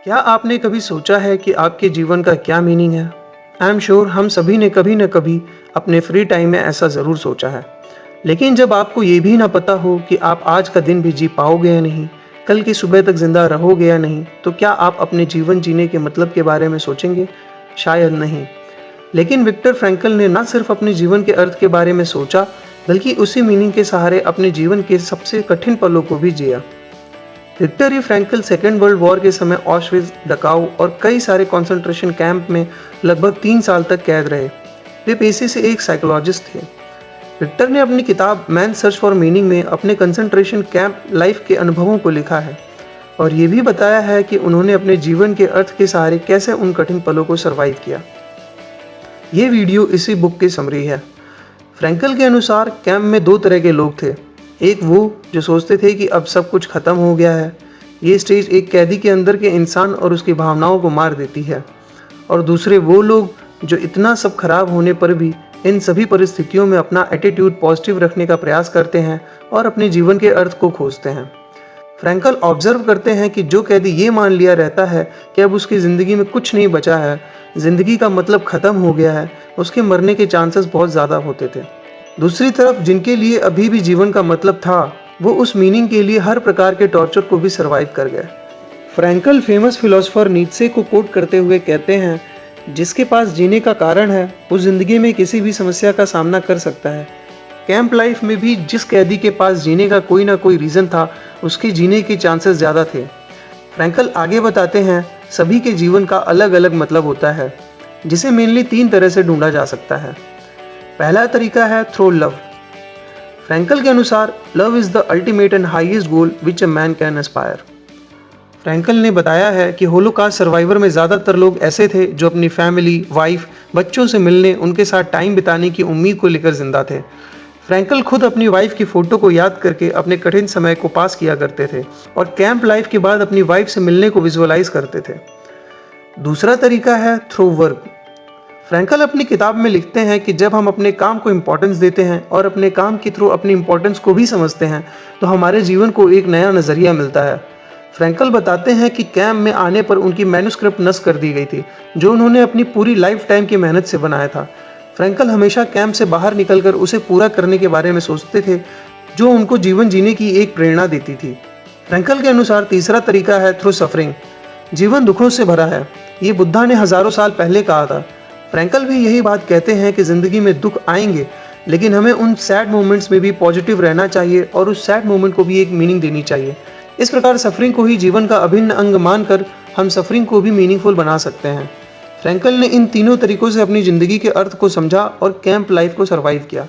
क्या आपने कभी सोचा है कि आपके जीवन का क्या मीनिंग है? आई एम श्योर हम सभी ने कभी न कभी अपने फ्री टाइम में ऐसा ज़रूर सोचा है। लेकिन जब आपको ये भी ना पता हो कि आप आज का दिन भी जी पाओगे या नहीं, कल की सुबह तक ज़िंदा रहोगे या नहीं, तो क्या आप अपने जीवन जीने के मतलब के बारे में सोचेंगे? शायद नहीं। लेकिन विक्टर फ्रैंकल ने ना सिर्फ अपने जीवन के अर्थ के बारे में सोचा, बल्कि उसी मीनिंग के सहारे अपने जीवन के सबसे कठिन पलों को भी जिया। विक्टर ई फ्रैंकल सेकेंड वर्ल्ड वॉर के समय ऑशविट्ज़, दकाउ और कई सारे कंसंट्रेशन कैंप में लगभग 3 साल तक कैद रहे। वे पेशे से एक साइकोलॉजिस्ट थे। विक्टर ने अपनी किताब मैन सर्च फॉर मीनिंग में अपने कंसंट्रेशन कैंप लाइफ के अनुभवों को लिखा है और ये भी बताया है कि उन्होंने अपने जीवन के अर्थ के सहारे कैसे उन कठिन पलों को सर्वाइव किया। ये वीडियो इसी बुक की समरी है। फ्रैंकल के अनुसार कैंप में 2 तरह के लोग थे। एक वो जो सोचते थे कि अब सब कुछ खत्म हो गया है। ये स्टेज एक कैदी के अंदर के इंसान और उसकी भावनाओं को मार देती है। और दूसरे वो लोग जो इतना सब खराब होने पर भी इन सभी परिस्थितियों में अपना एटीट्यूड पॉजिटिव रखने का प्रयास करते हैं और अपने जीवन के अर्थ को खोजते हैं। फ्रैंकल ऑब्जर्व करते हैं कि जो कैदी ये मान लिया रहता है कि अब उसकी ज़िंदगी में कुछ नहीं बचा है, ज़िंदगी का मतलब ख़त्म हो गया है, उसके मरने के चांसेस बहुत ज़्यादा होते थे। दूसरी तरफ जिनके लिए अभी भी जीवन का मतलब था, वो उस मीनिंग के लिए हर प्रकार के टॉर्चर को भी सर्वाइव कर गए। फ्रैंकल फेमस फिलोसोफर नीत्शे को कोट करते हुए कहते हैं, जिसके पास जीने का कारण है वो जिंदगी में किसी भी समस्या का सामना कर सकता है। कैंप लाइफ में भी जिस कैदी के पास जीने का कोई ना कोई रीज़न था, उसके जीने के चांसेस ज़्यादा थे। फ्रैंकल आगे बताते हैं, सभी के जीवन का अलग अलग मतलब होता है, जिसे मेनली 3 तरह से ढूंढा जा सकता है। पहला तरीका है थ्रू लव। फ्रैंकल के अनुसार love is the ultimate and highest goal which a man can aspire. Frankl ने बताया है कि होलोकॉस्ट सर्वाइवर में ज़्यादातर लोग ऐसे थे जो अपनी फैमिली, वाइफ, बच्चों से मिलने, उनके साथ टाइम बिताने की उम्मीद को लेकर जिंदा थे। फ्रैंकल खुद अपनी वाइफ की फ़ोटो को याद करके अपने कठिन समय को पास किया करते थे और कैंप लाइफ के बाद अपनी वाइफ से मिलने को विजुअलाइज करते थे। दूसरा तरीका है थ्रू वर्क। फ्रैंकल अपनी किताब में लिखते हैं कि जब हम अपने काम को इम्पोर्टेंस देते हैं और अपने काम के थ्रू अपनी इम्पोर्टेंस को भी समझते हैं, तो हमारे जीवन को एक नया नज़रिया मिलता है। फ्रैंकल बताते हैं कि कैंप में आने पर उनकी मैन्युस्क्रिप्ट नष्ट कर दी गई थी, जो उन्होंने अपनी पूरी लाइफ टाइम की मेहनत से बनाया था। फ्रैंकल हमेशा कैंप से बाहर निकलकर उसे पूरा करने के बारे में सोचते थे, जो उनको जीवन जीने की एक प्रेरणा देती थी। फ्रैंकल के अनुसार तीसरा तरीका है थ्रू सफरिंग। जीवन दुखों से भरा है, ये बुद्धा ने हज़ारों साल पहले कहा था। फ्रैंकल भी यही बात कहते हैं कि ज़िंदगी में दुख आएंगे, लेकिन हमें उन सैड मोमेंट्स में भी पॉजिटिव रहना चाहिए और उस सैड मोमेंट को भी एक मीनिंग देनी चाहिए। इस प्रकार सफरिंग को ही जीवन का अभिन्न अंग मानकर हम सफरिंग को भी मीनिंगफुल बना सकते हैं। फ्रैंकल ने इन तीनों तरीकों से अपनी ज़िंदगी के अर्थ को समझा और कैंप लाइफ को सर्वाइव किया।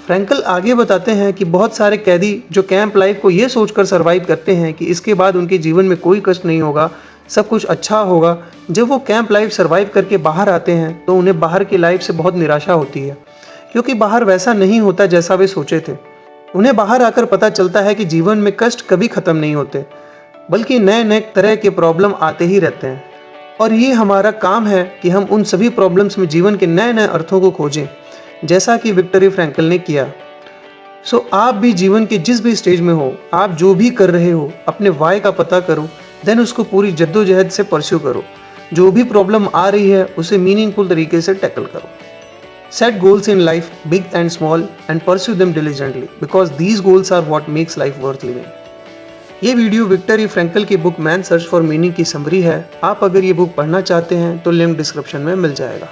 फ्रैंकल आगे बताते हैं कि बहुत सारे कैदी जो कैंप लाइफ को ये सोचकर सर्वाइव करते हैं कि इसके बाद उनके जीवन में कोई कष्ट नहीं होगा, सब कुछ अच्छा होगा, जब वो कैंप लाइफ सर्वाइव करके बाहर आते हैं तो उन्हें बाहर की लाइफ से बहुत निराशा होती है, क्योंकि बाहर वैसा नहीं होता जैसा वे सोचे थे। उन्हें बाहर आकर पता चलता है कि जीवन में कष्ट कभी ख़त्म नहीं होते, बल्कि नए नए तरह के प्रॉब्लम आते ही रहते हैं और ये हमारा काम है कि हम उन सभी प्रॉब्लम्स में जीवन के नए नए अर्थों को खोजें, जैसा कि विक्टर ई फ्रैंकल ने किया। सो आप भी जीवन के जिस भी स्टेज में हो, आप जो भी कर रहे हो, अपने वाई का पता करो, देन उसको पूरी जद्दोजहद से परस्यू करो। जो भी प्रॉब्लम आ रही है उसे मीनिंगफुल तरीके से टैकल करो। Set goals in life, big and small, and pursue them diligently because these goals are what makes life worth living. ये वीडियो विक्टर ई फ्रैंकल की book man search for meaning की summary है। आप अगर ये बुक पढ़ना चाहते हैं तो लिंक डिस्क्रिप्शन में मिल जाएगा।